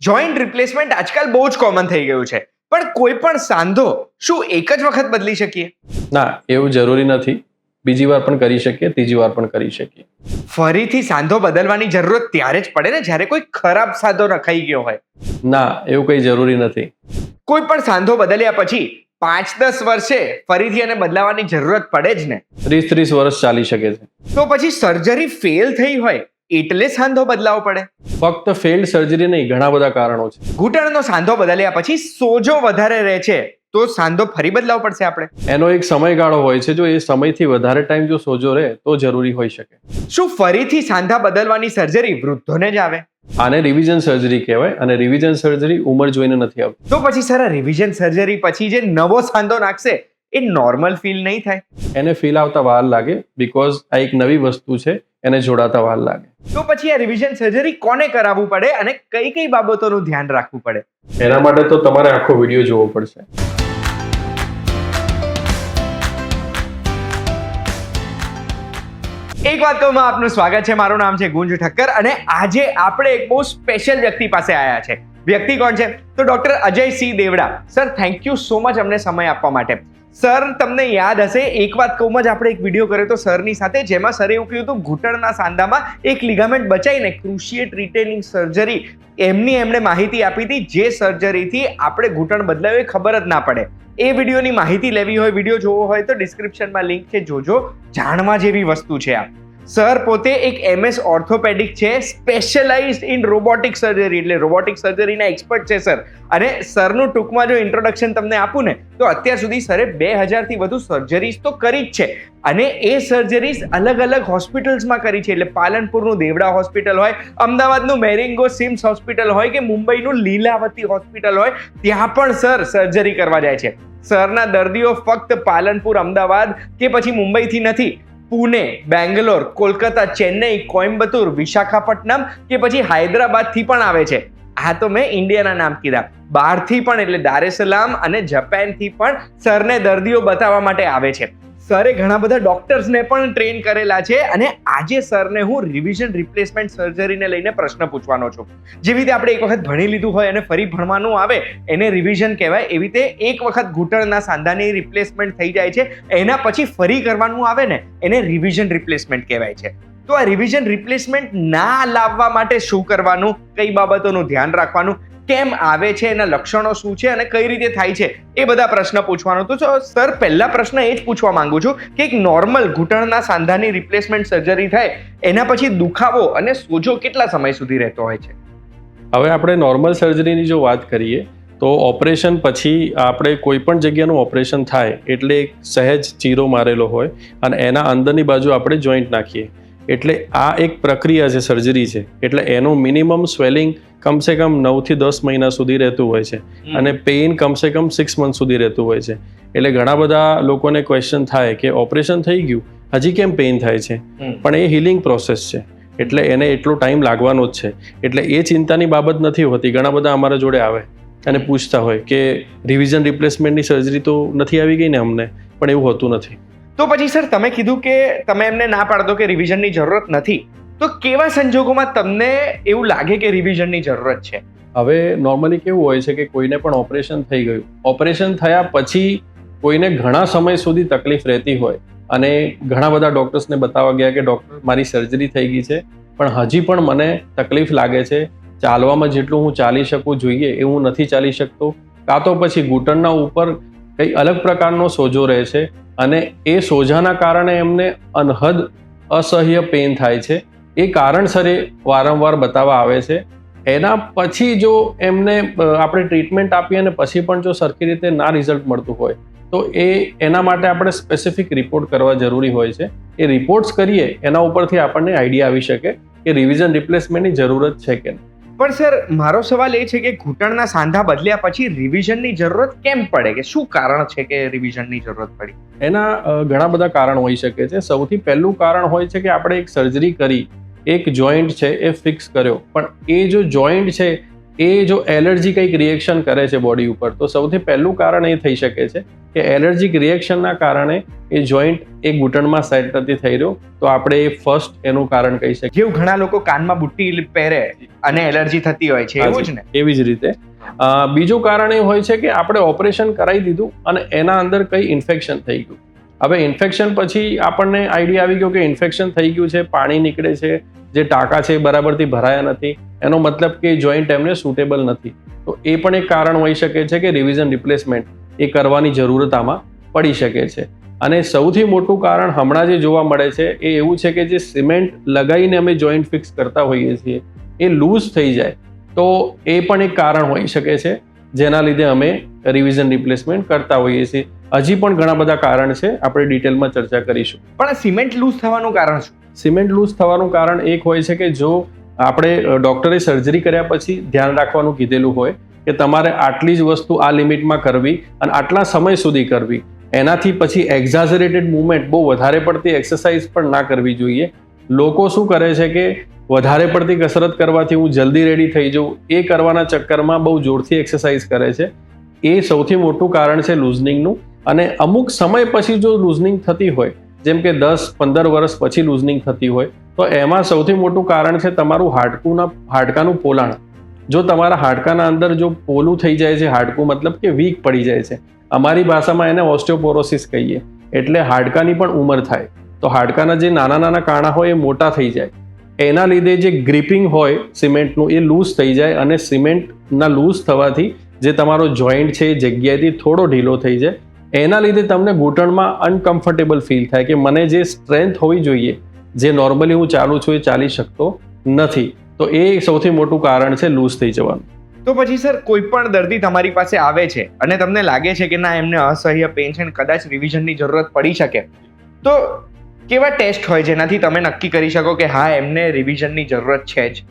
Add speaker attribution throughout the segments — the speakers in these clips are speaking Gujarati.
Speaker 1: જોઈન્ટ રિપ્લેસમેન્ટ આજકાલ બહુ જ કોમન થઈ ગયું છે, પણ કોઈ પણ સાંધો શું એક જ વખત બદલી શકીએ?
Speaker 2: ના, એવું જરૂરી નથી. બીજી વાર પણ કરી શકીએ, ત્રીજી વાર પણ કરી શકીએ.
Speaker 1: ફરીથી સાંધો બદલવાની જરૂરત ત્યારે જ પડે ને જ્યારે કોઈ ખરાબ સાંધો નખાઈ ગયો હોય.
Speaker 2: ના, એવું કંઈ જરૂરી નથી.
Speaker 1: કોઈ પણ સાંધો બદલ્યા પછી 5-10 વર્ષે ફરીથી એને બદલાવાની જરૂરત પડે જ ને.
Speaker 2: 30 વર્ષ ચાલી શકે છે.
Speaker 1: તો પછી સર્જરી ફેલ થઈ હોય એટલે સાંધો બદલાવો પડે?
Speaker 2: ફક્ત ફેલ્ડ સર્જરી નહીં, ઘણા બધા કારણો છે.
Speaker 1: ઘૂંટણનો સાંધો બદલ્યા પછી સોજો વધારે રહે છે તો સાંધો ફરી બદલાવો પડશે આપણે?
Speaker 2: એનો એક સમયગાળો હોય છે. જો એ સમયથી વધારે ટાઈમ જો સોજો રહે તો જરૂરી હોઈ શકે.
Speaker 1: શું ફરીથી સાંધા બદલવાની સર્જરી વૃદ્ધોને જ આવે?
Speaker 2: આને રિવિઝન સર્જરી કહેવાય અને રિવિઝન સર્જરી ઉંમર જોઈને નથી આવતી.
Speaker 1: તો પછી સર, આ રિવિઝન સર્જરી પછી જે નવો સાંધો નાખશે એ નોર્મલ ફીલ નહીં થાય?
Speaker 2: એને ફીલ આવતા વાર લાગે, બીકોઝ આ એક નવી વસ્તુ છે, એને જોડાતા વાર લાગે.
Speaker 1: તો પછી આ રિવિઝન સર્જરી કોને કરાવવું પડે અને કઈ કઈ બાબતોનું ધ્યાન રાખવું પડે?
Speaker 2: એના માટે તો તમારે આખો વિડીયો જોવો પડશે.
Speaker 1: એક વાત કહું, આપનું સ્વાગત છે. મારું નામ છે ગુંજ ઠક્કર અને આજે આપણે એક બહુ સ્પેશિયલ વ્યક્તિ પાસે આવ્યા છે. વ્યક્તિ કોણ છે? તો doctor Ajay Singh Deora. Sir, thank you so much અમને સમય આપવા માટે. સર, તમને યાદ હશે એક વાત કહું જ, આપણે એક વિડીયો કર્યો તો સરની સાથે, જેમાં સરે એવું કહ્યું હતું ઘૂંટણના સાંધામાં એક લિગામેન્ટ બચાવીને ક્રુશિએટ રિટેનિંગ સર્જરી એમણે માહિતી આપી હતી, જે સર્જરીથી આપણે ઘૂંટણ બદલાયો એ ખબર જ ના પડે. એ વિડીયોની માહિતી લેવી હોય, વિડીયો જોવો હોય તો ડિસ્ક્રિપ્શનમાં લિંક છે, જોજો. જાણવા જેવી વસ્તુ છે આ. સર પોતે એક MS ઓર્થોપેડિક છે, સ્પેશિયલાઇઝડ ઇન રોબોટિક સર્જરી, એટલે રોબોટિક સર્જરીના એક્સપર્ટ છે સર. અને સરનું ટૂંકમાં જો ઇન્ટ્રોડક્શન તમને આપું ને તો અત્યાર સુધી સરે 2000થી વધુ સર્જરીઝ તો કરી જ છે. અને એ સર્જરીઝ અલગ અલગ હોસ્પિટલ્સમાં કરી છે, એટલે પાલનપુરનું દેવડા હોસ્પિટલ હોય, અમદાવાદનું મેરિંગો સિમ્સ હોસ્પિટલ હોય કે મુંબઈનું લીલાવતી હોસ્પિટલ હોય, ત્યાં પણ સર સર્જરી કરવા જાય છે. સરના દર્દીઓ ફક્ત પાલનપુર, અમદાવાદ કે પછી મુંબઈથી નથી, પુણે, બેંગ્લોર, કોલકાતા, ચેન્નઈ, કોઇમ્બતુર, વિશાખાપટ્ટનમ કે પછી હૈદરાબાદથી પણ આવે છે. આ તો મેં ઇન્ડિયાના નામ કીધા. બહારથી પણ, એટલે દાર es salaam અને જાપાનથી પણ સરને દર્દીઓ બતાવવા માટે આવે છે. સરે ઘણા બધા ડોક્ટર્સને પણ ટ્રેન કરેલા છે અને આજે સરને હું રિવિઝન રિપ્લેસમેન્ટ સર્જરીને લઈને પ્રશ્ન પૂછવાનો છું. જેવી રીતે આપણે એક વખત ભણી લીધું હોય અને ફરી ભણવાનું આવે એને રિવિઝન કહેવાય, એવી રીતે એક વખત ઘૂંટણના સાંધાની રિપ્લેસમેન્ટ થઈ જાય છે, એના પછી ફરી કરવાનું આવે ને એને રિવિઝન રિપ્લેસમેન્ટ કહેવાય છે. તો આ રિવિઝન રિપ્લેસમેન્ટ ના લાવવા માટે શું કરવાનું, કઈ બાબતોનું ધ્યાન રાખવાનું, કેમ આવે છે, એના લક્ષણો શું છે અને કઈ રીતે થાય છે, એ બધા પ્રશ્ન પૂછવાનો. તો સર, પહેલા પ્રશ્ન એ જ પૂછવા માંગુ છું કે એક નોર્મલ ઘૂંટણના સાંધાની રિપ્લેસમેન્ટ સર્જરી થાય એના પછી દુખાવો અને સોજો કેટલા સમય સુધી રહેતો હોય છે?
Speaker 2: હવે આપણે નોર્મલ સર્જરીની જો વાત કરીએ તો ઓપરેશન પછી આપણે કોઈ પણ જગ્યાનું ઓપરેશન થાય એટલે એક સહેજ ચીરો મારેલો હોય અને એના અંદરની બાજુ આપણે જોઈન્ટ નાખીએ, એટલે આ એક પ્રક્રિયા છે, સર્જરી છે. એટલે એનું મિનિમમ સ્વેલિંગ કમસે કમ 9 થી 10 મહિના સુધી રહેતું હોય છે અને પેઇન કમસે કમ 6 મંથ સુધી રહેતું હોય છે. એટલે ઘણા બધા લોકોને ક્વેશ્ચન થાય કે ઓપરેશન થઈ ગયું, હજી કેમ પેઇન થાય છે? પણ એ હિલિંગ પ્રોસેસ છે, એટલે એને એટલો ટાઈમ લાગવાનો જ છે. એટલે એ ચિંતાની બાબત નથી હોતી. ઘણા બધા અમારા જોડે આવે અને પૂછતા હોય કે રિવિઝન રિપ્લેસમેન્ટની સર્જરી તો નથી આવી ગઈ ને અમને, પણ એવું હોતું નથી.
Speaker 1: તો પછી સર, તમે કીધું કે તમે એમને ના પાડો કે રિવિઝનની જરૂરત નથી, તો કેવા સંજોગોમાં તમને એવું લાગે કે રિવિઝનની જરૂરત છે?
Speaker 2: હવે નોર્મલી કેવું હોય છે કે કોઈને પણ ઓપરેશન થઈ ગયું, ઓપરેશન થયા પછી કોઈને ઘણા સમય સુધી તકલીફ રહેતી હોય અને ઘણા બધા ડૉક્ટર્સને બતાવવા ગયા કે ડૉક્ટર, મારી સર્જરી થઈ ગઈ છે પણ હજી પણ મને તકલીફ લાગે છે, ચાલવામાં જેટલું હું ચાલી શકું જોઈએ એ હું નથી ચાલી શકતો, કાં તો પછી ઘૂંટણના ઉપર કંઈ અલગ પ્રકારનો સોજો રહે છે અને એ સોજાના કારણે એમને અનહદ અસહ્ય પેઇન થાય છે. એ કારણસર એ વારંવાર બતાવવા આવે છે. એના પછી જો એમને આપણે ટ્રીટમેન્ટ આપીએ અને પછી પણ જો સરખી રીતે ના રિઝલ્ટ મળતું હોય તો એના માટે આપણે સ્પેસિફિક રિપોર્ટ કરવા જરૂરી હોય છે. એ રિપોર્ટ્સ કરીએ એના ઉપરથી આપણને આઈડિયા આવી શકે કે રિવિઝન રિપ્લેસમેન્ટની જરૂરત છે કે નહીં.
Speaker 1: પણ સર, મારો સવાલ એ છે કે ઘૂંટણના સાંધા બદલ્યા પછી રિવિઝનની જરૂરત કેમ પડે, કે શું કારણ છે કે રિવિઝનની જરૂરત પડી?
Speaker 2: એના ઘણા બધા કારણ હોઈ શકે છે. સૌથી પહેલું કારણ હોય છે કે આપણે એક સર્જરી કરી, એક જોઈન્ટ છે એ ફિક્સ કર્યો, પણ એ જો જોઈન્ટ છે એ જો એલર્જી કંઈક રિએક્શન કરે છે બોડી ઉપર, તો સૌથી પહેલું કારણ એ થઈ શકે છે કે એલર્જીક રિએક્શનના કારણે એ જોઈન્ટ એ ઘૂંટણમાં સેટ નથી થઈ રહ્યો. તો આપણે એ ફર્સ્ટ એનું કારણ કહી શકીએ.
Speaker 1: જેવું ઘણા લોકો કાનમાં બુટ્ટી પહેરે અને એલર્જી થતી હોય છે, એવું જ ને?
Speaker 2: એવી જ રીતે બીજું કારણ એ હોય છે કે આપણે ઓપરેશન કરાવી દીધું અને એના અંદર કંઈ ઇન્ફેક્શન થઈ ગયું. હવે ઇન્ફેક્શન પછી આપણને આઈડિયા આવી ગયો કે ઇન્ફેક્શન થઈ ગયું છે, પાણી નીકળે છે, જે ટાંકા છે એ બરાબરથી ભરાયા નથી, એનો મતલબ કે જોઈન્ટ એમને સુટેબલ નથી. તો એ પણ એક કારણ હોઈ શકે છે કે રિવિઝન રિપ્લેસમેન્ટ એ કરવાની જરૂરત આમાં પડી શકે છે. અને સૌથી મોટું કારણ હમણાં જે જોવા મળે છે એ એવું છે કે જે સિમેન્ટ લગાવીને અમે જોઈન્ટ ફિક્સ કરતા હોઈએ છીએ એ લૂઝ થઈ જાય, તો એ પણ એક કારણ હોઈ શકે છે જેના લીધે અમે રિવિઝન રિપ્લેસમેન્ટ કરતા હોઈએ છીએ. હજી પણ ઘણા બધા કારણ છે, આપણે ડિટેલમાં ચર્ચા કરીશું.
Speaker 1: પણ સિમેન્ટ લૂઝ થવાનું કારણ શું?
Speaker 2: સિમેન્ટ લૂઝ થવાનું કારણ એક હોય છે કે જો આપણે ડૉક્ટરે સર્જરી કર્યા પછી ધ્યાન રાખવાનું કીધેલું હોય કે તમારે આટલી જ વસ્તુ આ લિમિટમાં કરવી અને આટલા સમય સુધી કરવી, એનાથી પછી એક્ઝાઝરેટેડ મૂવમેન્ટ, બહુ વધારે પડતી એક્સરસાઇઝ પણ ના કરવી જોઈએ. લોકો શું કરે છે કે વધારે પડતી કસરત કરવાથી હું જલ્દી રેડી થઈ જાઉં, એ કરવાના ચક્કરમાં બહુ જોરથી એક્સરસાઇઝ કરે છે. એ સૌથી મોટું કારણ છે લૂઝનિંગનું. અને અમુક સમય પછી જો લૂઝનિંગ થતી હોય, જેમ કે 10-15 વર્ષ પછી લૂઝનિંગ થતી હોય, તો એમાં સૌથી મોટું કારણ છે તમારું હાડકાનું પોલાણ. જો તમારા હાડકાના અંદર જો પોલું થઈ જાય છે હાડકું, મતલબ કે વીક પડી જાય છે, અમારી ભાષામાં એને ઓસ્ટિયોપોરોસિસ કહીએ, એટલે હાડકાની પણ ઉંમર થાય, તો હાડકાના જે નાના નાના કાણા હોય એ મોટા થઈ જાય. એના લીધે જે ગ્રીપિંગ હોય સિમેન્ટનું એ લૂઝ થઈ જાય, અને સિમેન્ટના લૂઝ થવાથી જે તમારો જોઈન્ટ છે એ જગ્યાએથી થોડો ઢીલો થઈ જાય. એના લીધે તમને ઘૂંટણમાં અનકમ્ફર્ટેબલ ફીલ થાય કે મને જે સ્ટ્રેન્થ હોવી જોઈએ, જે નોર્મલી હું ચાલું છું એ ચાલી શકતો નથી. તો એ સૌથી મોટું કારણ છે લૂઝ થઈ જવાનું.
Speaker 1: તો પછી સર, કોઈ પણ દર્દી તમારી પાસે આવે છે અને તમને લાગે છે કે ના, એમને અસહ્ય પેઇન છે અને કદાચ રિવિઝનની જરૂરત પડી શકે, તો કેવા ટેસ્ટ હોય જેનાથી તમે નક્કી કરી શકો કે હા, એમને રિવિઝનની જરૂરત છે જ?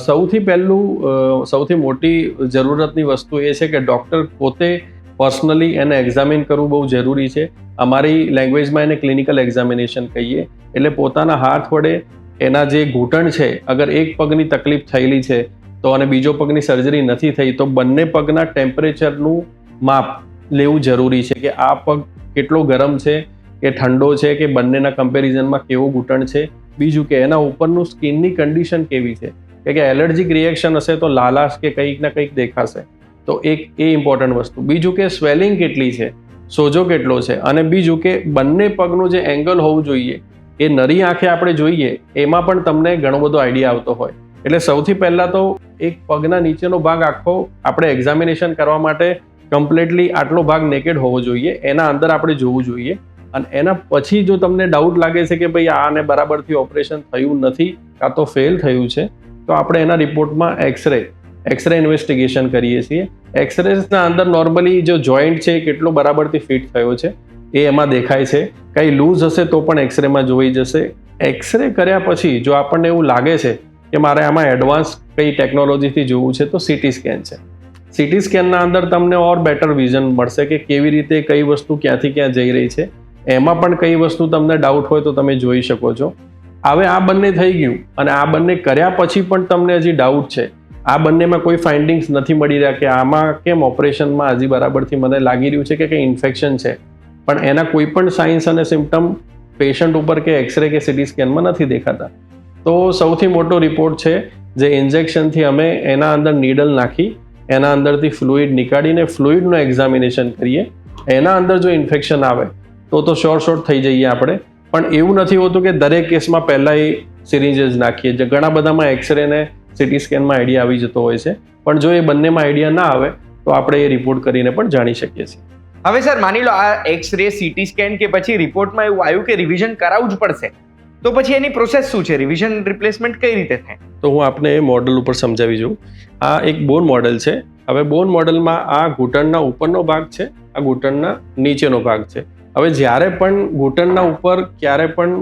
Speaker 2: સૌથી પહેલું સૌથી મોટી જરૂરતની વસ્તુ એ છે કે ડૉક્ટર પોતે પર્સનલી એને એક્ઝામિન કરવું બહુ જરૂરી છે. અમારી લેંગ્વેજમાં એને ક્લિનિકલ એક્ઝામિનેશન કહીએ. એટલે પોતાના હાથ વડે એના જે ઘૂંટણ છે, અગર એક પગની તકલીફ થયેલી છે તો અને બીજો પગની સર્જરી નથી થઈ, તો બંને પગના ટેમ્પરેચરનું માપ લેવું જરૂરી છે કે આ પગ કેટલો ગરમ છે કે ઠંડો છે, કે બંનેના કમ્પેરિઝનમાં કેવું ઘૂંટણ છે. બીજું કે એના ઉપરનું સ્કિનની કન્ડિશન કેવી છે, કે એલર્જીક રિએક્શન હશે તો લાલાશ કે કંઈક ના કંઈક દેખાશે, તો એ ઇમ્પોર્ટન્ટ વસ્તુ. બીજું કે સ્વેલિંગ કેટલી છે, સોજો કેટલો છે, અને બીજું કે બંને પગનું જે એંગલ હોવું જોઈએ એ નરી આંખે આપણે જોઈએ એમાં પણ તમને ઘણો બધો આઈડિયા આવતો હોય. એટલે સૌથી પહેલાં તો એક પગના નીચેનો ભાગ આખો આપણે એક્ઝામિનેશન કરવા માટે કમ્પ્લીટલી આટલો ભાગ નેકેડ હોવો જોઈએ, એના અંદર આપણે જોવું જોઈએ. અને એના પછી જો તમને ડાઉટ લાગે છે કે ભાઈ આને બરાબરથી ઓપરેશન થયું નથી કાં તો ફેલ થયું છે, તો આપણે એના રિપોર્ટમાં એક્સરે ઇન્વેસ્ટિગેશન કરીએ છીએ. એક્સરેના અંદર નોર્મલી જો જોઈન્ટ છે કેટલો બરાબરથી ફિટ થયો છે એ એમાં દેખાય છે. કંઈ લૂઝ હશે તો પણ એક્સરેમાં જોઈ જશે. એક્સરે કર્યા પછી જો આપણને એવું લાગે છે કે મારે આમાં એડવાન્સ કઈ ટેકનોલોજીથી જોવું છે, તો સીટી સ્કેન છે. સીટી સ્કેનના અંદર તમને ઓર બેટર વિઝન મળશે કે કેવી રીતે કઈ વસ્તુ ક્યાંથી ક્યાં જઈ રહી છે. એમાં પણ કઈ વસ્તુ તમને ડાઉટ હોય તો તમે જોઈ શકો છો. હવે આ બંને થઈ ગયું, અને આ બંને કર્યા પછી પણ તમને હજી ડાઉટ છે, આ બંનેમાં કોઈ ફાઇન્ડિંગ્સ નથી મળી રહ્યા કે આમાં કેમ ઓપરેશનમાં હજી બરાબરથી મને લાગી રહ્યું છે કે કંઈ ઇન્ફેક્શન છે, પણ એના કોઈ પણ સાઇન્સ અને સિમ્ટમ પેશન્ટ ઉપર કે એક્સરે કે સીટી સ્કેનમાં નથી દેખાતા, તો સૌથી મોટો રિપોર્ટ છે જે ઇન્જેક્શનથી અમે એના અંદર નીડલ નાખી એના અંદરથી ફ્લુઇડ નીકાળીને ફ્લુઇડનું એક્ઝામિનેશન કરીએ. એના અંદર જો ઇન્ફેક્શન આવે તો શોર્ટ થઈ જઈએ આપણે. પણ એવું નથી હોતું કે દરેક કેસમાં પહેલાં એ સિરિંજ જ નાખીએ. ઘણા બધામાં એક્સરે ને સીટી સ્કેનમાં આઈડિયા આવી જતો હોય છે, પણ જો એ બંનેમાં આઈડિયા ના આવે તો આપણે એ રિપોર્ટ કરીને પણ જાણી શકીએ છીએ.
Speaker 1: હવે સર, માની લો આ એક્સરે, સીટી સ્કેન કે પછી રિપોર્ટમાં એવું આવ્યું કે રિવિઝન કરાવવું જ પડશે, તો પછી એની પ્રોસેસ શું છે? રિવિઝન રિપ્લેસમેન્ટ કઈ રીતે થાય?
Speaker 2: તો હું આપને એ મોડલ ઉપર સમજાવી જોઉં. આ એક બોન મોડલ છે. હવે બોન મોડલમાં આ ઘૂંટણના ઉપરનો ભાગ છે, આ ઘૂંટણના નીચેનો ભાગ છે. હવે જ્યારે પણ ઘૂંટણના ઉપર ક્યારે પણ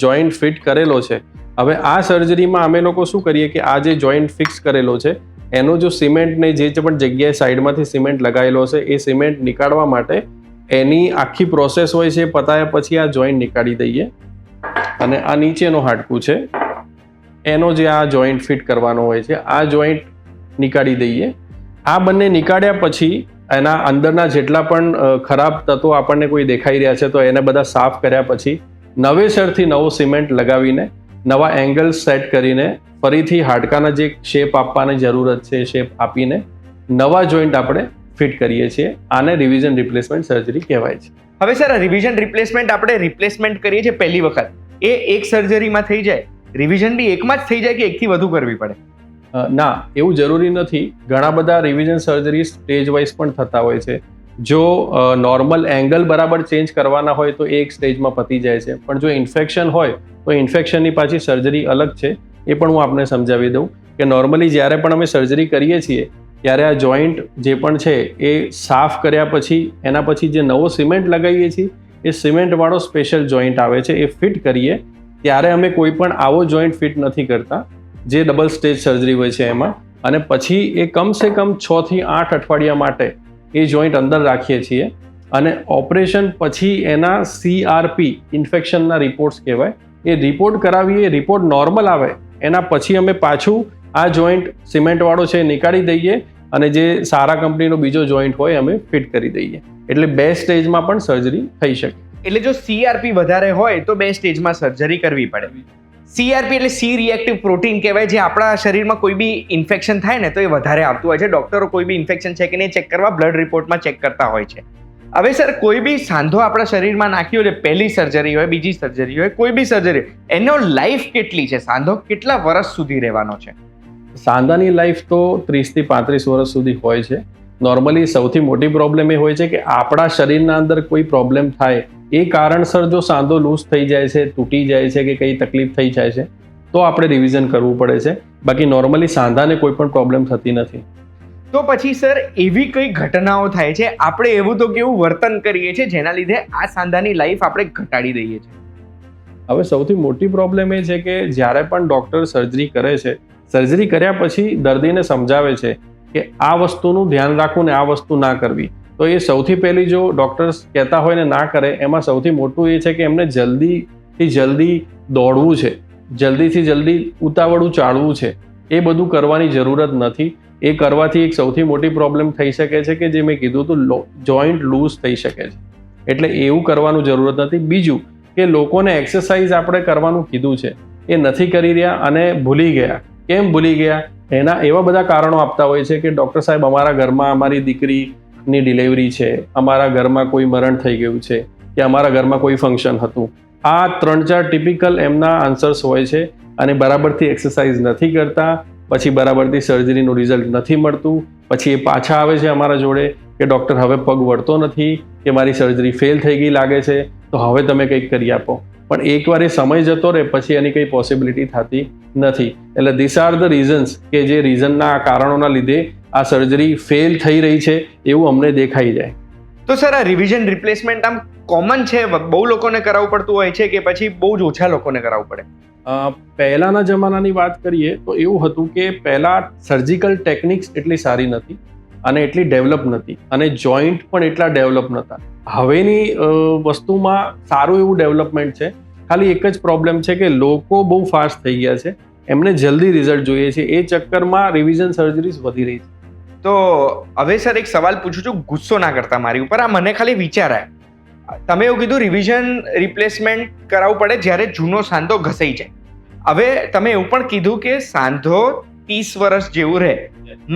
Speaker 2: જોઈન્ટ ફિટ કરેલો છે, હવે આ સર્જરીમાં અમે લોકો શું કરીએ કે આ જે જોઈન્ટ ફિક્સ કરેલો છે એનો જો સિમેન્ટને જે પણ જગ્યાએ સાઈડમાંથી સિમેન્ટ લગાવેલો છે એ સિમેન્ટ નીકાળવા માટે એની આખી પ્રોસેસ હોય છે. પતાયા પછી આ જોઈન્ટ નીકાળી દઈએ, અને આ નીચેનો હાડકું છે એનો જે આ જોઈન્ટ ફિટ કરવાનો હોય છે, આ જોઈન્ટ નીકાળી દઈએ. આ બંને નીકાળ્યા પછી એના અંદરના જેટલા પણ ખરાબ તત્વો આપણને કોઈ દેખાઈ રહ્યા છે તો એને બધા સાફ કર્યા પછી નવેસરથી નવો સિમેન્ટ લગાવીને નવા એંગલ સેટ કરીને ફરીથી હાડકાના જે શેપ આપવાની જરૂરત છે એ શેપ આપીને નવા જોઈન્ટ આપણે ફિટ કરીએ છીએ. આને રિવિઝન રિપ્લેસમેન્ટ સર્જરી કહેવાય છે.
Speaker 1: હવે સર રિવિઝન રિપ્લેસમેન્ટ આપણે રિપ્લેસમેન્ટ કરીએ છીએ પહેલી વખત, એ એક સર્જરીમાં થઈ જાય? રિવિઝન બી એકમાં જ થઈ જાય કે એકથી વધુ કરવી પડે?
Speaker 2: ના, એવું જરૂરી નથી. ઘણા બધા રિવિઝન સર્જરી સ્ટેજ વાઇઝ પણ થતા હોય છે. જો નોર્મલ એંગલ બરાબર ચેન્જ કરવાના હોય તો એક સ્ટેજમાં પતી જાય છે, પણ જો ઇન્ફેક્શન હોય તો ઇન્ફેક્શનની પાછી સર્જરી અલગ છે. એ પણ હું આપને સમજાવી દઉં કે નોર્મલી જ્યારે પણ અમે સર્જરી કરીએ છીએ ત્યારે આ જોઈન્ટ જે પણ છે એ સાફ કર્યા પછી એના પછી જે નવો સિમેન્ટ લગાવીએ છીએ એ સિમેન્ટવાળો સ્પેશિયલ જોઈન્ટ આવે છે એ ફિટ કરીએ. ત્યારે અમે કોઈ પણ આવો જોઈન્ટ ફિટ નથી કરતા જે ડબલ સ્ટેજ સર્જરી હોય છે એમાં, અને પછી એ કમસે કમ 6 થી 8 અઠવાડિયા માટે એ જોઈન્ટ અંદર રાખીએ છીએ. અને ઓપરેશન પછી એના CRP ઇન્ફેક્શનના રિપોર્ટ્સ કહેવાય, એ રિપોર્ટ કરાવીએ. રિપોર્ટ નોર્મલ આવે એના પછી અમે પાછું આ જોઈન્ટ સિમેન્ટવાળો છે નીકાળી દઈએ અને જે સારા કંપનીનો બીજો જોઈન્ટ હોય અમે ફિટ કરી દઈએ. એટલે 2 સ્ટેજમાં પણ સર્જરી થઈ શકે.
Speaker 1: એટલે જો CRP વધારે હોય તો 2 સ્ટેજમાં સર્જરી કરવી પડે. CRP એટલે C રિએક્ટિવ પ્રોટીન કહેવાય, જે આપણા શરીરમાં કોઈ બી ઇન્ફેક્શન થાય ને તો એ વધારે આવતું હોય છે. ડોક્ટરો કોઈ બી ઇન્ફેક્શન છે કે નહીં ચેક કરવા બ્લડ રિપોર્ટમાં ચેક કરતા હોય છે. હવે સર, કોઈ બી સાંધો આપણા શરીરમાં નાખ્યો એટલે પહેલી સર્જરી હોય, બીજી સર્જરી હોય, કોઈ બી સર્જરી, એનો લાઈફ કેટલી છે? સાંધો કેટલા વર્ષ સુધી રહેવાનો છે?
Speaker 2: સાંધાની લાઈફ તો 30 થી 35 વર્ષ સુધી હોય છે. નોર્મલી સૌથી મોટી પ્રોબ્લેમ એ હોય છે કે આપણા શરીરના અંદર કોઈ પ્રોબ્લેમ થાય, એ કારણસર જો સાંધો લૂઝ થઈ જાય છે, તૂટી જાય છે કે કઈ તકલીફ થઈ જાય છે તો આપણે રિવિઝન કરવું પડે છે. બાકી નોર્મલી સાંધાને કોઈ પણ પ્રોબ્લેમ થતી નથી.
Speaker 1: તો પછી સર, એવી કઈ ઘટનાઓ થાય છે, આપણે એવું તો કેવું વર્તન કરીએ છીએ જેના લીધે આ સાંધાની લાઈફ આપણે ઘટાડી દઈએ છીએ?
Speaker 2: હવે સૌથી મોટી પ્રોબ્લેમ એ છે કે જ્યારે પણ ડૉક્ટર સર્જરી કરે છે, સર્જરી કર્યા પછી દર્દીને સમજાવે છે કે આ વસ્તુનું ધ્યાન રાખવું ને આ વસ્તુ ના કરવી, તો એ સૌથી પહેલી જો ડૉક્ટર્સ કહેતા હોય ને ના કરે, એમાં સૌથી મોટું એ છે કે એમને જલ્દીથી જલ્દી દોડવું છે, જલ્દીથી જલ્દી ઉતાવળું ચાલવું છે. એ બધું કરવાની જરૂરત નથી. એ કરવાથી એક સૌથી મોટી પ્રોબ્લેમ થઈ શકે છે કે જે મેં કીધું હતું, જોઈન્ટ લૂઝ થઈ શકે છે. એટલે એવું કરવાનું જરૂરત નથી. બીજું કે લોકોને એક્સરસાઇઝ આપણે કરવાનું કીધું છે, એ નથી કરી રહ્યા અને ભૂલી ગયા. કેમ ભૂલી ગયા? એના એવા બધા કારણો આપતા હોય છે કે ડૉક્ટર સાહેબ, અમારા ઘરમાં અમારી દીકરીની ડિલિવરી છે, અમારા ઘરમાં કોઈ મરણ થઈ ગયું છે, કે અમારા ઘરમાં કોઈ ફંક્શન હતું. આ 3-4 ટિપિકલ એમના આન્સર્સ હોય છે. અને બરાબરથી એક્સરસાઇઝ નથી કરતા, પછી બરાબરથી સર્જરીનું રિઝલ્ટ નથી મળતું. પછી એ પાછા આવે છે અમારા જોડે કે ડૉક્ટર હવે પગ વળતો નથી, કે મારી સર્જરી ફેલ થઈ ગઈ લાગે છે, તો હવે તમે કંઈક કરી આપો. પણ એકવાર એ સમય જતો રહે પછી એની કંઈ પોસિબિલિટી થતી નથી. એટલે ધીસ આર ધ રીઝન્સ કે જે રીઝનના કારણોના લીધે આ સર્જરી ફેલ થઈ રહી છે એવું અમને દેખાઈ જાય.
Speaker 1: તો સર, આ રિવિઝન રિપ્લેસમેન્ટ આમ કોમન છે, બહુ લોકોને કરાવવું પડતું હોય છે કે પછી બહુ જ ઓછા લોકોને કરાવવું પડે?
Speaker 2: પહેલાંના જમાનાની વાત કરીએ તો એવું હતું કે પહેલાં સર્જિકલ ટેકનિક્સ એટલી સારી નથી અને એટલી ડેવલપ નથી, અને જોઈન્ટ પણ એટલા ડેવલપ નહોતા. હવેની વસ્તુમાં સારું એવું ડેવલપમેન્ટ છે. ખાલી એક જ પ્રોબ્લેમ છે કે લોકો બહુ ફાસ્ટ થઈ ગયા છે, એમને જલ્દી રિઝલ્ટ જોઈએ છે, એ ચક્કરમાં રિવિઝન સર્જરીઝ વધી રહી છે.
Speaker 1: તો હવે સર, એક સવાલ પૂછું છું, ગુસ્સો ના કરતા મારી ઉપર, આ મને ખાલી વિચાર આવ્યો. તમે એવું કીધું રિવિઝન રિપ્લેસમેન્ટ કરાવવું પડે જ્યારે જૂનો સાંધો ઘસાઈ જાય. હવે તમે એવું પણ કીધું કે સાંધો 30 વર્ષ જેવું રહે.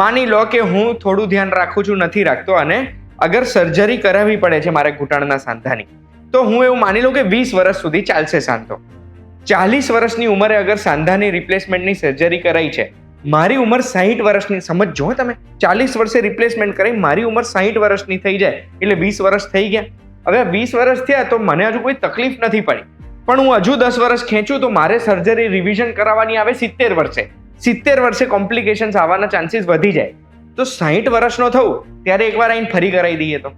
Speaker 1: માની લો કે હું થોડું ધ્યાન રાખું છું, નથી રાખતો, અને અગર સર્જરી કરાવવી પડે છે મારે ઘૂંટણના સાંધાની, તો હું એવું માની લઉં કે 20 વર્ષ સુધી ચાલશે સાંધો. 40 વર્ષની ઉંમરે અગર સાંધાની રિપ્લેસમેન્ટની સર્જરી કરાઈ છે, મારી ઉંમર 60 વર્ષની, સમજો તમે, 40 વર્ષે રિપ્લેસમેન્ટ કરાઈ, મારી ઉંમર 60 વર્ષની થઈ જાય એટલે 20 વર્ષ થઈ ગયા. હવે 20 વર્ષ થયા તો મને હજુ કોઈ તકલીફ નથી પડી, પણ હું હજુ 10 વર્ષ ખેંચું તો મારે સર્જરી રિવિઝન કરાવવાની આવે 70 વર્ષે. 70 વર્ષે કોમ્પ્લિકેશન્સ આવવાના ચાન્સીસ વધી જાય. તો 60 વર્ષનો થવું ત્યારે એકવાર આઈને ફરી કરાવી દઈએ તો?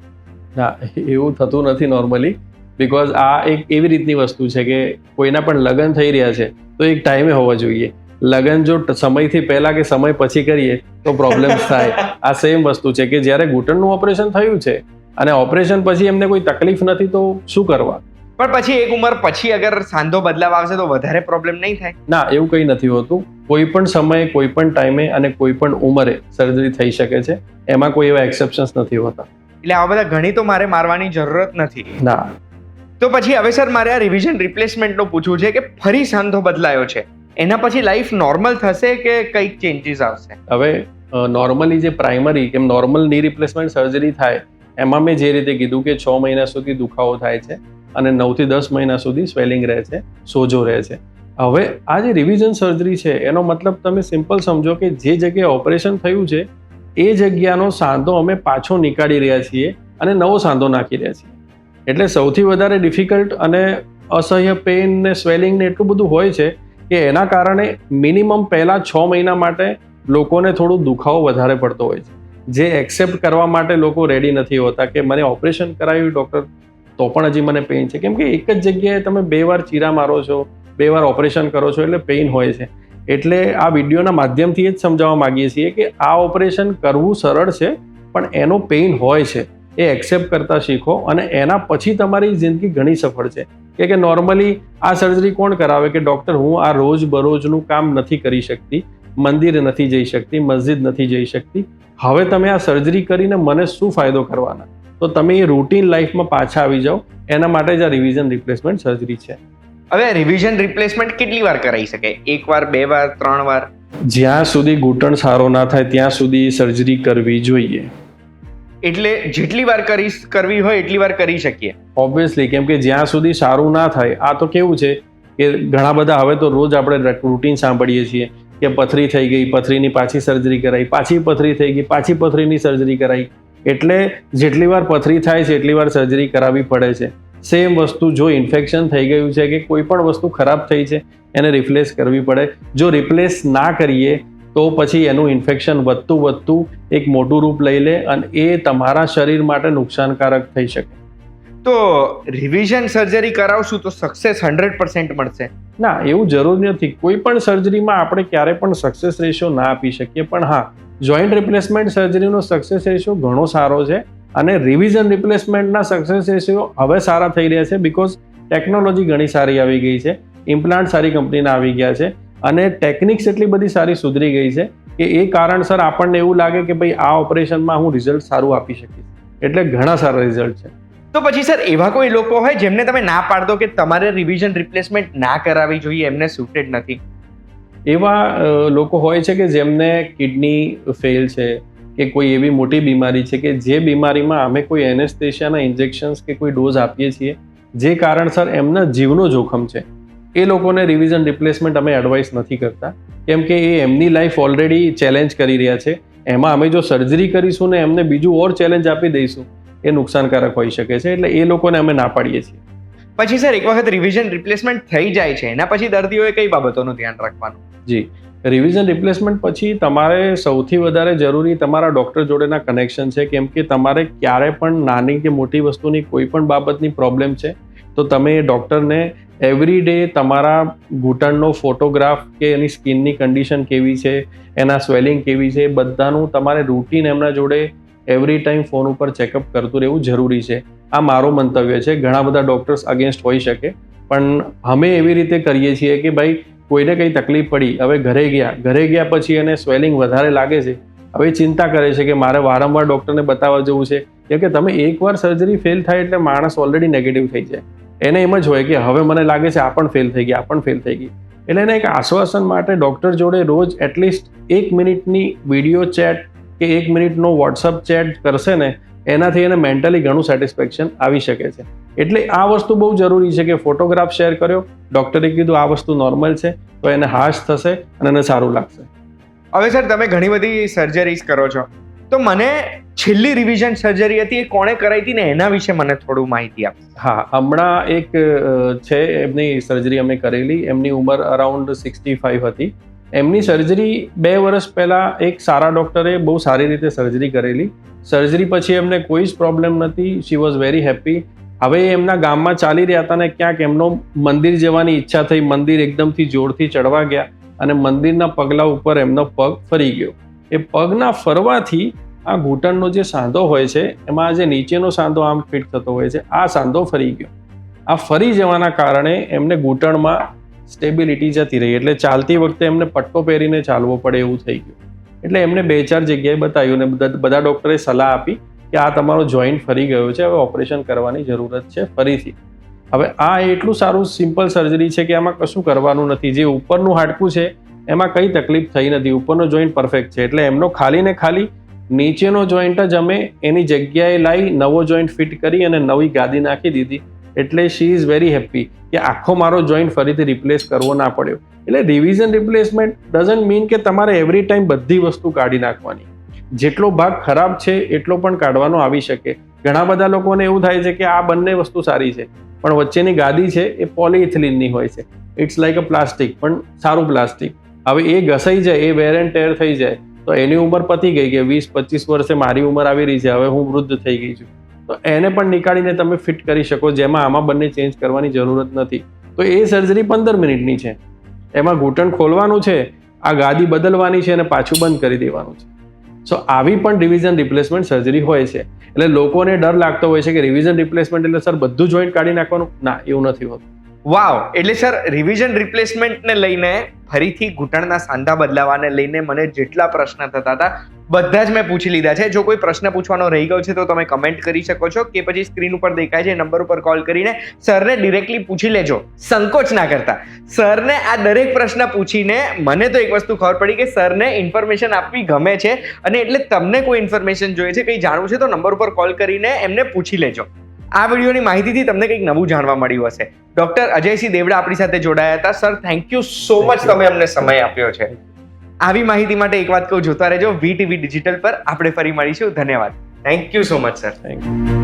Speaker 2: ના, એવું થતું નથી નોર્મલી. બિકોઝ આ એક એવી રીતની વસ્તુ છે કે કોઈના પણ લગ્ન થઈ રહ્યા છે તો એક ટાઈમે હોવા જોઈએ. લગ્ન જો સમયથી પહેલા કે સમય પછી કરીએ તો પ્રોબ્લેમ્સ થાય. આ સેમ વસ્તુ છે કે જ્યારે ઘૂંટણનું ઓપરેશન થયું છે અને ઓપરેશન પછી એમને કોઈ તકલીફ નથી તો શું કરવા?
Speaker 1: પણ પછી એક ઉંમર પછી અગર સાંધો બદલાવ આવશે તો વધારે પ્રોબ્લેમ નહીં થાય?
Speaker 2: ના, એવું કંઈ નથી હોતું. કોઈ પણ સમયે, કોઈ પણ ટાઈમે અને કોઈ પણ ઉંમરે સર્જરી થઈ શકે છે. એમાં કોઈ એવા એક્સેપ્શન્સ નથી હોતા.
Speaker 1: એટલે આવા બધા ઘણી તો મારે મારવાની જરૂરત નથી.
Speaker 2: ના.
Speaker 1: તો પછી હવે સર મારે આ રિવિઝન રિપ્લેસમેન્ટનું પૂછવું છે કે ફરી સાંધો બદલાયો છે, એના પછી લાઈફ નોર્મલ થશે કે કંઈક ચેન્જીસ આવશે?
Speaker 2: હવે નોર્મલી જે પ્રાઇમરી કે નોર્મલ ની રિપ્લેસમેન્ટ સર્જરી થાય એમાં મેં જે રીતે કીધું કે 6 મહિના સુધી દુખાવો થાય છે અને 9 થી 10 મહિના સુધી સ્વેલિંગ રહે છે, સોજો રહે છે. હવે આ જે રિવિઝન સર્જરી છે એનો મતલબ તમે સિમ્પલ સમજો કે જે જગ્યાએ ઓપરેશન થયું છે એ જગ્યાનો સાંધો અમે પાછો નીકાળી રહ્યા છીએ અને નવો સાંધો નાખી રહ્યા છીએ. એટલે સૌથી વધારે ડિફિકલ્ટ અને અસહ્ય પેઇન ને સ્વેલિંગ ને એટલું બધું હોય છે કે એના કારણે મિનિમમ પહેલા 6 મહિના માટે લોકોને થોડું દુખાવો વધારે પડતો હોય છે, જે એક્સેપ્ટ કરવા માટે લોકો રેડી નથી હોતા કે મને ઓપરેશન કરાવ્યું ડૉક્ટર તો પણ હજી મને પેઇન છે. કેમ કે એક જ જગ્યાએ તમે 2 વાર ચીરા મારો છો, 2 વાર ઓપરેશન કરો છો એટલે પેઇન હોય છે. એટલે આ વિડીયોના માધ્યમથી જ સમજાવવા માંગીએ છીએ કે આ ઓપરેશન કરવું સરળ છે પણ એનો પેઇન હોય છે એ એક્સેપ્ટ કરતા શીખો અને એના પછી તમારી જિંદગી ઘણી સફળ છે. કે નોર્મલી આ સર્જરી કોણ કરાવે કે ડૉક્ટર હું આ રોજ બરોજનું કામ નથી કરી શકતી, મંદિરે નથી જઈ શકતી, મસ્જિદ નથી જઈ શકતી, હવે તમે આ સર્જરી કરીને મને શું ફાયદો કરવાના? તો તમે એ રૂટીન લાઈફમાં પાછા આવી જાઓ. એના માટે જ આ રિવિઝન રિપ્લેસમેન્ટ સર્જરી છે.
Speaker 1: હવે રિવિઝન રિપ્લેસમેન્ટ કેટલી વાર કરાવી શકાય? 1 વાર, 2 વાર, 3 વાર?
Speaker 2: જ્યાં સુધી ઘૂંટણ સારો ના થાય ત્યાં સુધી સર્જરી કરવી જોઈએ.
Speaker 1: એટલે જેટલી વાર કરવી હોય એટલી વાર કરી શકીએ?
Speaker 2: ઓબ્વિયસલી, કેમ કે જ્યાં સુધી સારું ના થાય, આ તો કેવું છે કે ઘણા બધા હવે તો રોજ આપણે રૂટીન સાંભળીએ છીએ કે પથરી થઈ ગઈ, પથરીની પાછી સર્જરી કરાવી, પાછી પથરી થઈ ગઈ, પાછી પથરીની સર્જરી કરાવી. એટલે જેટલી વાર પથરી થાય છે એટલી વાર સર્જરી કરાવવી પડે છે. સેમ વસ્તુ જો ઇન્ફેક્શન થઈ ગયું છે કે કોઈ પણ વસ્તુ ખરાબ થઈ છે એને રિપ્લેસ કરવી પડે. જો રિપ્લેસ ના કરીએ તો પછી એનું ઇન્ફેક્શન વધતું એક મોટું રૂપ લઈ લે અને એ તમારા શરીર માટે નુકસાનકારક થઈ શકે.
Speaker 1: તો રિવિઝન સર્જરી કરાવશું તો સક્સેસ 100% મળશે?
Speaker 2: ના, એવું જરૂરી નથી. કોઈ પણ સર્જરીમાં આપણે ક્યારે પણ સક્સેસ રેશિયો ના આપી શકીએ, પણ હા, જોઈન્ટ રિપ્લેસમેન્ટ સર્જરીનો સક્સેસ રેશિયો ઘણો સારો છે અને રિવિઝન રિપ્લેસમેન્ટના સક્સેસ રેશિયો હવે સારા થઈ રહ્યા છે બીકોઝ ટેકનોલોજી ઘણી સારી આવી ગઈ છે, ઇમ્પ્લાન્ટ સારી કંપનીના આવી ગયા છે અને ટેકનિક્સ એટલી બધી સારી સુધરી ગઈ છે કે એ કારણસર આપણને એવું લાગે કે ભાઈ આ ઓપરેશનમાં હું રિઝલ્ટ સારું આપી શકીશ. એટલે ઘણા સારા રિઝલ્ટ છે.
Speaker 1: તો પછી સર એવા કોઈ લોકો હોય જેમને તમે ના પાડતો કે તમારે રિવિઝન રિપ્લેસમેન્ટ ના કરાવવી જોઈએ, એમને સુટેડ નથી?
Speaker 2: એવા લોકો હોય છે કે જેમને કિડની ફેલ છે કે કોઈ એવી મોટી બીમારી છે કે જે બીમારીમાં અમે કોઈ એનેસ્થેશિયાના ઇન્જેક્શન્સ કે કોઈ ડોઝ આપીએ છીએ જે કારણસર એમના જીવનો જોખમ છે, એ લોકોને રિવિઝન રિપ્લેસમેન્ટ અમે એડવાઇસ નથી કરતા. કેમ કે એ એમની લાઈફ ઓલરેડી ચેલેન્જ કરી રહ્યા છે. એમાં અમે જો સર્જરી કરીશું ને એમને બીજું ઓર ચેલેન્જ આપી દઈશું એ નુકસાનકારક હોઈ શકે છે. એટલે એ લોકોને અમે ના પાડીએ છીએ.
Speaker 1: પછી સર એક વખત રિવિઝન રિપ્લેસમેન્ટ થઈ જાય છે એના પછી દર્દીઓએ કઈ બાબતોનું ધ્યાન રાખવાનું?
Speaker 2: જી, રિવિઝન રિપ્લેસમેન્ટ પછી તમારે સૌથી વધારે જરૂરી તમારા ડૉક્ટર જોડેના કનેક્શન છે. કેમ કે તમારે ક્યારે પણ નાની કે મોટી વસ્તુની કોઈ પણ બાબતની પ્રોબ્લેમ છે તો તમે એ ડૉક્ટરને એવરી ડે તમારા ઘૂંટણનો ફોટોગ્રાફ કે એની સ્કિનની કન્ડિશન કેવી છે, એના સ્વેલિંગ કેવી છે, બધાનું તમારે રૂટીન એમના જોડે એવરી ટાઈમ ફોન ઉપર ચેકઅપ કરતું રહેવું જરૂરી છે. આ મારો મંતવ્ય છે. ઘણા બધા ડૉક્ટર્સ અગેન્સ્ટ હોઈ શકે પણ અમે એવી રીતે કરીએ છીએ કે ભાઈ કોઈને કંઈ તકલીફ પડી, હવે ઘરે ગયા પછી એને સ્વેલિંગ વધારે લાગે છે, હવે ચિંતા કરે છે કે મારે વારંવાર ડૉક્ટરને બતાવવા જવું છે. કેમ કે તમે એકવાર સર્જરી ફેલ થાય એટલે માણસ ઓલરેડી નેગેટિવ થઈ જાય. એને એમ જ હોય કે હવે મને લાગે છે આ પણ ફેલ થઈ ગઈ, આ પણ ફેલ થઈ ગઈ. એટલે એને એક આશ્વાસન માટે ડૉક્ટર જોડે રોજ એટલીસ્ટ 1 મિનિટની વિડીયો ચેટ કે 1 મિનિટનો વોટ્સઅપ ચેટ કરશે ને એનાથી એને મેન્ટલી ઘણું સેટિસ્ફેક્શન આવી શકે છે. એટલે આ વસ્તુ બહુ જરૂરી છે કે ફોટોગ્રાફ શેર કર્યો, ડૉક્ટરે કીધું આ વસ્તુ નોર્મલ છે તો એને હાશ થશે અને એને સારું લાગશે.
Speaker 1: હવે સર તમે ઘણી બધી સર્જરીઝ કરો છો તો મને છેલ્લી રિવિઝન સર્જરી હતી એ કોણે કરાવી હતી ને એના વિશે મને થોડું માહિતી આપો.
Speaker 2: હા, હમણાં એક છે એમની સર્જરી અમે કરેલી. એમની ઉંમર અરાઉન્ડ 65 હતી. એમની સર્જરી 2 વર્ષ પહેલાં એક સારા ડૉક્ટરે બહુ સારી રીતે સર્જરી કરેલી. સર્જરી પછી એમને કોઈ જ પ્રોબ્લેમ નથી. She was very happy. હવે એમના ગામમાં ચાલી રહ્યા હતા ને ક્યાંક એમનો મંદિર જવાની ઈચ્છા થઈ. મંદિર એકદમથી જોરથી ચડવા ગયા અને મંદિરના પગલા ઉપર એમનો પગ ફરી ગયો. એ પગના ફરવાથી આ ઘૂંટણનો જે સાંધો હોય છે એમાં જે નીચેનો સાંધો આમ ફિટ થતો હોય છે આ સાંધો ફરી ગયો. આ ફરી જવાના કારણે એમને ઘૂંટણમાં સ્ટેબિલિટી જતી રહી, એટલે ચાલતી વખતે એમને પટ્ટો પહેરીને ચાલવો પડે એવું થઈ ગયું. એટલે એમને 2-4 જગ્યાએ બતાવ્યું અને બધા ડૉક્ટરે સલાહ આપી કે આ તમારો જોઈન્ટ ફરી ગયો છે, હવે ઓપરેશન કરવાની જરૂરત છે ફરીથી. હવે આ એટલું સારું સિમ્પલ સર્જરી છે કે આમાં કશું કરવાનું નથી. જે ઉપરનું હાડકું છે એમાં કંઈ તકલીફ થઈ નથી, ઉપરનો જોઈન્ટ પરફેક્ટ છે. એટલે એમનો ખાલી ને ખાલી નીચેનો જોઈન્ટ જ અમે એની જગ્યાએ લાવી નવો જોઈન્ટ ફિટ કરી અને નવી ગાદી નાખી દીધી. એટલે શી ઇઝ વેરી હેપી કે આખો મારો જોઈન્ટ ફરીથી રિપ્લેસ કરવો ના પડ્યો. એટલે રિવિઝન રિપ્લેસમેન્ટ ડઝન્ટ મીન કે તમારે એવરી ટાઈમ બધી વસ્તુ કાઢી નાખવાની. જેટલો ભાગ ખરાબ છે એટલો પણ કાઢવાનો આવી શકે. ઘણા બધા લોકોને એવું થાય છે કે આ બંને વસ્તુ સારી છે, પણ વચ્ચેની ગાદી છે એ પોલીઇથિલિનની હોય છે. ઇટ્સ લાઈક અ પ્લાસ્ટિક, પણ સારું પ્લાસ્ટિક. હવે એ ઘસાઈ જાય, એ વેર એન્ડ ટેર થઈ જાય, તો એની ઉંમર પતી ગઈ કે 20-25 વર્ષે મારી ઉંમર આવી રહી છે, હવે હું વૃદ્ધ થઈ ગઈ છું, તો એને પણ નીકાળીને તમે ફિટ કરી શકો, જેમાં આમાં બંને ચેન્જ કરવાની જરૂરત નથી. તો એ સર્જરી 15 મિનિટની છે. એમાં ઘૂંટણ ખોલવાનું છે, આ ગાદી બદલવાની છે અને પાછું બંધ કરી દેવાનું છે. સો આવી પણ રિવિઝન રિપ્લેસમેન્ટ સર્જરી હોય છે. એટલે લોકોને ડર લાગતો હોય છે કે રિવિઝન રિપ્લેસમેન્ટ એટલે સર બધું જોઈન્ટ કાઢી નાખવાનું. ના, એવું નથી હોતું.
Speaker 1: વાવ, એટલે સર રિવિઝન રિપ્લેસમેન્ટને લઈને, ફરીથી ઘૂંટણના સાંધા બદલાવાને લઈને મને જેટલા પ્રશ્ન થતા હતા બધા જ મેં પૂછી લીધા છે. જો કોઈ પ્રશ્ન પૂછવાનો રહી ગયો છે તો તમે કમેન્ટ કરી શકો છો કે પછી સ્ક્રીન ઉપર દેખાય છે નંબર ઉપર કોલ કરીને સરને ડિરેક્ટલી પૂછી લેજો, સંકોચ ના કરતા. સરને આ દરેક પ્રશ્ન પૂછીને મને તો એક વસ્તુ ખબર પડી કે સરને ઇન્ફોર્મેશન આપવી ગમે છે, અને એટલે તમને કોઈ ઇન્ફોર્મેશન જોઈએ છે, કંઈ જાણવું છે તો નંબર ઉપર કોલ કરીને એમને પૂછી લેજો. આ વિડીયોની માહિતીથી તમને કંઈક નવું જાણવા મળ્યું હશે. ડોક્ટર અજયસિંહ દેવડા આપણી સાથે જોડાયા હતા. Sir, thank you so much, તમે અમને સમય આપ્યો છે. આવી માહિતી માટે એક વાત કહું, જોતા રહેજો VTV ડિજિટલ પર. આપણે ફરી મળીશું. ધન્યવાદ. Thank you so much sir.
Speaker 2: Thank you.